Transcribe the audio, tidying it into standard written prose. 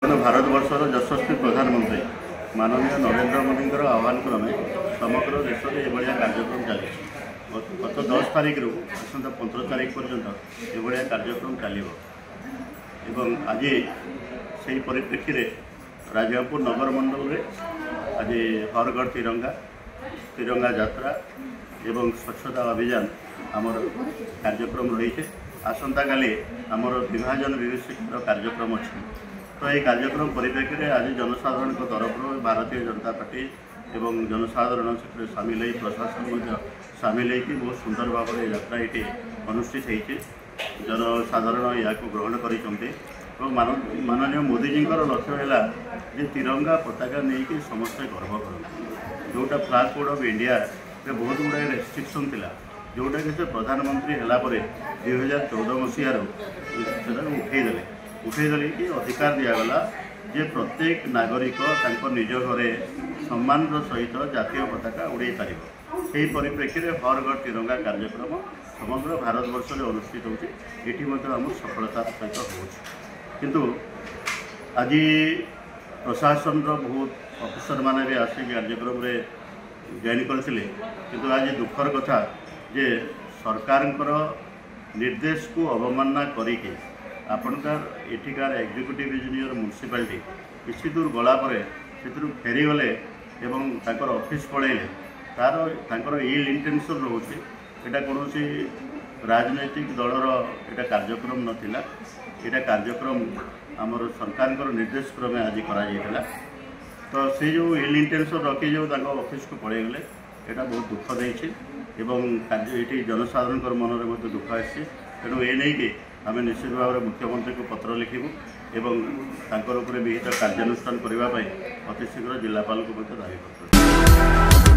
भारतवर्षर यशस्वी प्रधानमंत्री माननीय नरेंद्र मोदी आह्वान क्रमे समग्र देश में यह कार्यक्रम चली गत 10 तारिख रु आसंता 15 तारिख पर्यंत यह कार्यक्रम चलो आज से परिप्रेक्षी में राजापुर नगर मंडल में आज हर घर तिरंगा यात्रा एवं स्वच्छता अभियान आमर कार्यक्रम रही है। आसंता काली आमर विभाजन विभूषित कार्यक्रम अच्छी तो ये कार्यक्रम परिप्रेक्षी में आज जनसाधारण तरफ भारतीय जनता पार्टी एवं जनसाधारण से सामिल हो प्रशासन सामिल हो बहुत सुंदर भाव में यात्रा ये अनुष्ठित होती जनसाधारण या ग्रहण कर माननीय मोदीजी लक्ष्य है जे तिरंगा पताका नहीं कि समस्ते गर्व कर जोटा फ्लैग कोड ऑफ इंडिया बहुत गुड़ाए रेस्ट्रिक्शन थिला जोटा कि से प्रधानमंत्री है 2014 मसीहार उठेदेले कि अधिकार दिगला जे प्रत्येक नागरिक निज घरे सम्मान सहित जातीय पताका उड़े पार से परिप्रेक्षी में हर घर तिरंगा कार्यक्रम समग्र भारतवर्ष में अनुष्ठित होती सफलता सहित हो किंतु आज प्रशासन बहुत अफिसर माने भी आसिक कार्यक्रम रे जॉइन करथिले किंतु आज दुखर कथा जे सरकार निर्देश को अवमानना करिके आपणकार एठिकार एग्जीक्यूटिव इंजीनियर म्युनिसिपालिटी किसी दूर गलापर से फेरीगले एवं ताकर ऑफिस पलैले तार इल इंटेंशन रोचे यहाँ कौन राजनैतिक दलर यहाँ कार्यक्रम नाला यहाँ कार्यक्रम आमर सरकार निर्देश क्रमे आज करा तो से जो इल इंटेंशन रखी जो ऑफिस को पलैगले यहाँ बहुत दुख देती ये जनसाधारण मन में बहुत दुख आसी तेणु ये नहीं कि आम निश्चित भाव में मुख्यमंत्री को पत्र लिखिबू एवं विहित कार्यानुष्ठान करने अतिशीघ्र जिलापाल को दावी कर